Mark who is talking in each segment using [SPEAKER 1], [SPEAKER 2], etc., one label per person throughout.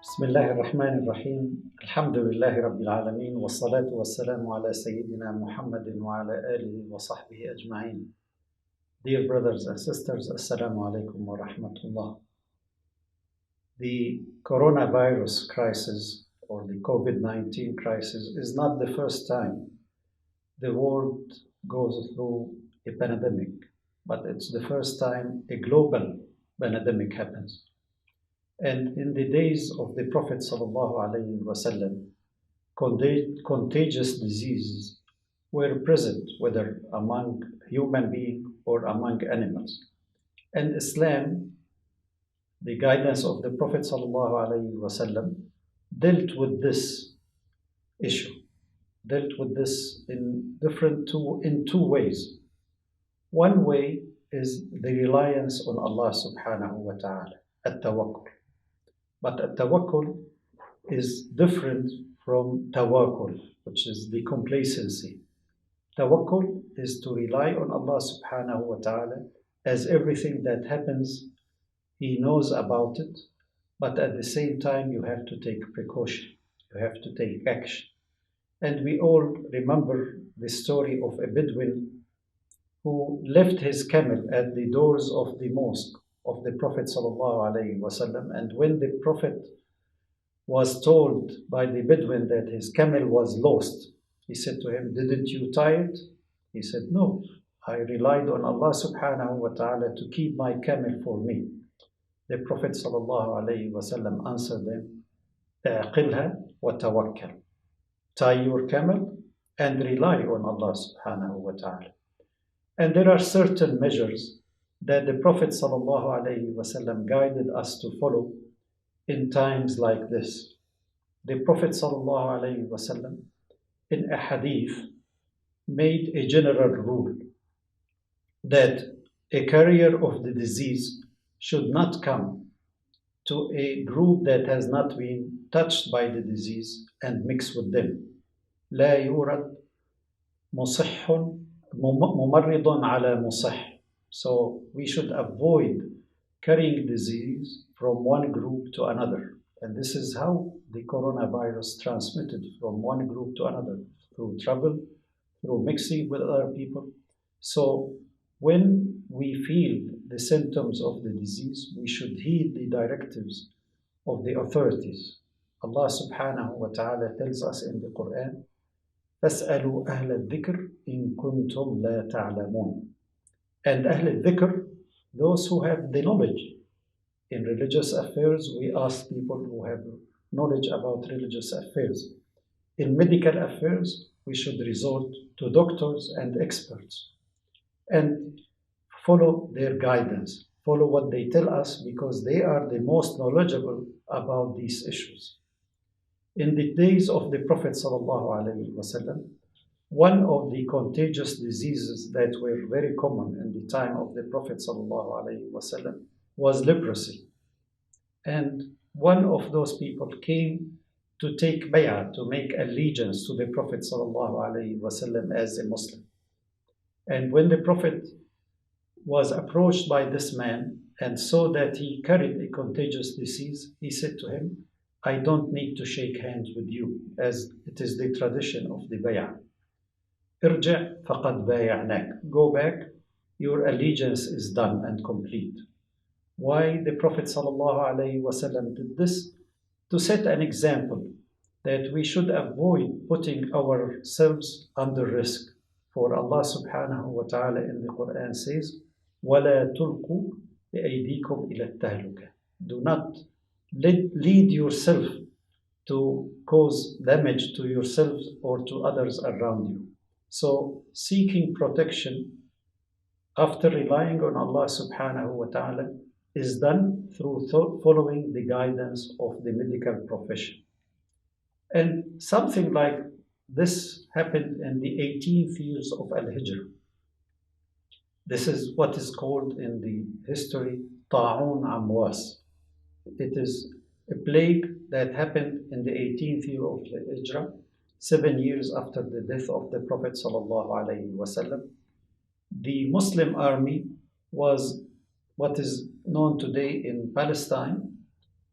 [SPEAKER 1] بسم الله الرحمن الرحيم الحمد لله رب العالمين والصلاة والسلام على سيدنا محمد وعلى آله وصحبه أجمعين. Dear brothers and sisters, Assalamu alaikum wa rahmatullah. The coronavirus crisis or the COVID-19 crisis is not the first time the world goes through a pandemic, but it's the first time a global pandemic happens. And in the days of the Prophet ﷺ, contagious diseases were present, whether among human beings or among animals. And Islam, the guidance of the Prophet ﷺ, dealt with this issue, dealt with this in two ways. One way is the reliance on Allah subhanahu wa ta'ala, at-tawakkul. But at-tawakkul is different from tawakkul, which is the complacency. Tawakkul is to rely on Allah subhanahu wa ta'ala as everything that happens, He knows about it, but at the same time you have to take precaution, you have to take action. And we all remember the story of a Bedouin who left his camel at the doors of the mosque of the Prophet sallallahu alaihi wasallam, and when the Prophet was told by the Bedouin that his camel was lost, he said to him, "Didn't you tie it?" He said, "No, I relied on Allah subhanahu wa ta'ala to keep my camel for me." The Prophet sallallahu alaihi wasallam answered them, "Aqilha wa tawakkal." Tie your camel and rely on Allah subhanahu wa ta'ala. And there are certain measures that the Prophet sallallahu alaihi wasallam guided us to follow in times like this. The Prophet sallallahu alaihi wasallam in a hadith made a general rule that a carrier of the disease should not come to a group that has not been touched by the disease and mix with them. لا يورد مصح ممرض على مصح. So we should avoid carrying disease from one group to another. And this is how the coronavirus transmitted from one group to another, through travel, through mixing with other people. So when we feel the symptoms of the disease, we should heed the directives of the authorities. Allah subhanahu wa ta'ala tells us in the Quran, فَاسْأَلُوا أَهْلَ الذِّكْرِ إِن كُنتُمْ لَا تَعْلَمُونَ. And Ahl al-Dhikr, those who have the knowledge. In religious affairs, we ask people who have knowledge about religious affairs. In medical affairs, we should resort to doctors and experts and follow their guidance, follow what they tell us, because they are the most knowledgeable about these issues. In the days of the Prophet ﷺ, one of the contagious diseases that were very common in the time of the Prophet ﷺ was leprosy. And one of those people came to take bay'ah, to make allegiance to the Prophet ﷺ as a Muslim. And when the Prophet was approached by this man and saw that he carried a contagious disease, he said to him, "I don't need to shake hands with you, as it is the tradition of the bay'ah. Irji' faqad bay'anak. Go back, your allegiance is done and complete." Why the Prophet ﷺ did this? To set an example that we should avoid putting ourselves under risk. For Allah subhanahu wa ta'ala in the Quran says, وَلَا تُلْقُوا بِأَيْدِيكُمْ إِلَى التَّهْلُكَةِ. Do not lead yourself to cause damage to yourself or to others around you. So seeking protection after relying on Allah subhanahu wa ta'ala is done through following the guidance of the medical profession. And something like this happened in the 18th years of Al-Hijr. This is what is called in the history Ta'un Amwas. It is a plague that happened in the 18th year of the Hijrah, 7 years after the death of the Prophet sallallahu alaihi wasallam. The Muslim army was what is known today in Palestine,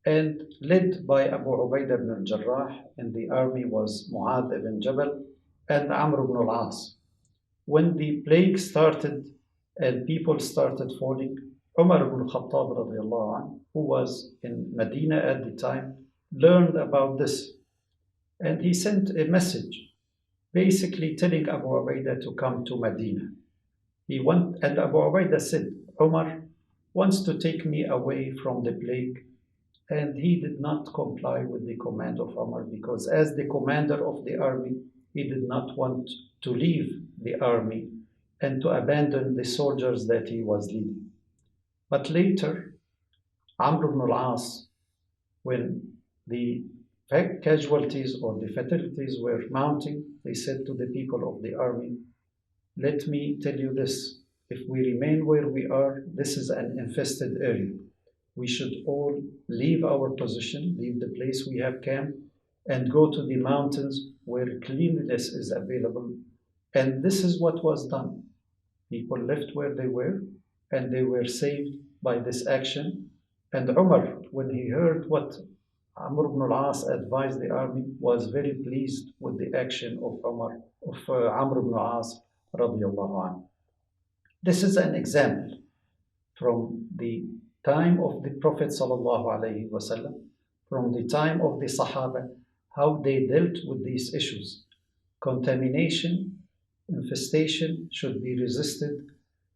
[SPEAKER 1] and led by Abu Ubaidah ibn al-Jarrah. In the army was Mu'adh ibn Jabal and Amr ibn al-As. When the plague started and people started falling, Umar ibn al-Khattab radiallahu anh, who was in Medina at the time, learned about this, and he sent a message basically telling Abu Ubaidah to come to Medina. He went, and Abu Ubaidah said, Umar wants to take me away from the plague, and he did not comply with the command of Umar because, as the commander of the army, he did not want to leave the army and to abandon the soldiers that he was leading. But later, Amr ibn al-As, when the casualties or the fatalities were mounting, they said to the people of the army, let me tell you this, if we remain where we are, this is an infested area. We should all leave our position, leave the place we have camped, and go to the mountains where cleanliness is available. And this is what was done. People left where they were, and they were saved by this action. And Umar, when he heard what Amr ibn al-As advised the army, was very pleased with the action of Amr ibn al-As radiallahu anhu. This is an example from the time of the Prophet sallallahu alaihi wasallam, from the time of the Sahaba, how they dealt with these issues. Contamination, infestation should be resisted,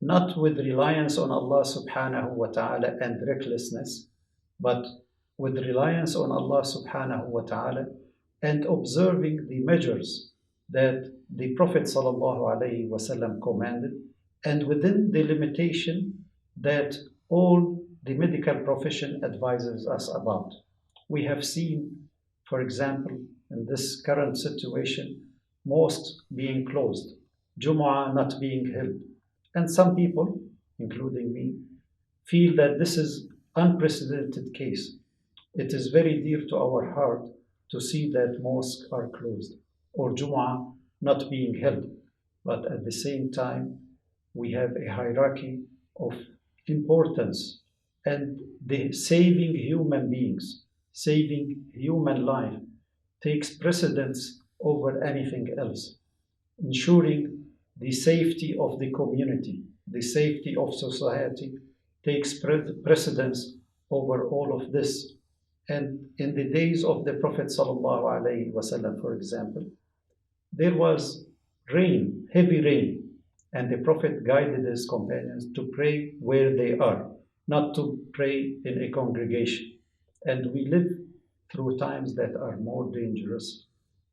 [SPEAKER 1] not with reliance on Allah subhanahu wa ta'ala and recklessness, but with reliance on Allah subhanahu wa ta'ala and observing the measures that the Prophet sallallahu alaihi wasallam commanded, and within the limitation that all the medical profession advises us about. We have seen, for example, in this current situation, mosques being closed, Jumu'ah not being held. And some people, including me, feel that this is unprecedented case. It is very dear to our heart to see that mosques are closed or Jumu'ah not being held. But at the same time, we have a hierarchy of importance, and the saving human beings, saving human life takes precedence over anything else. Ensuring the safety of the community, the safety of society takes precedence over all of this. And in the days of the Prophet sallallahu alaihi wasallam, for example, there was rain, heavy rain, and the Prophet guided his companions to pray where they are, not to pray in a congregation. And we live through times that are more dangerous,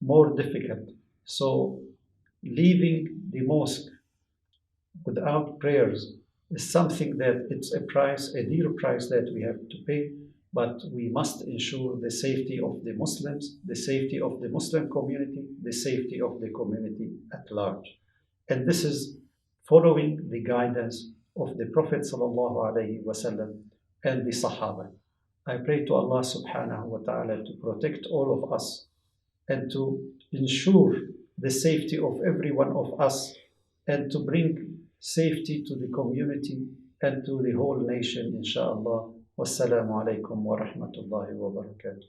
[SPEAKER 1] more difficult. So leaving the mosque without prayers is something that it's a price, a dear price that we have to pay, but we must ensure the safety of the Muslims, the safety of the Muslim community, the safety of the community at large. And this is following the guidance of the Prophet sallallahu alaihi wasallam and the Sahaba. I pray to Allah subhanahu wa ta'ala to protect all of us and to ensure the safety of every one of us and to bring safety to the community and to the whole nation, inshallah. Wassalamu alaikum wa rahmatullahi wa barakatuh.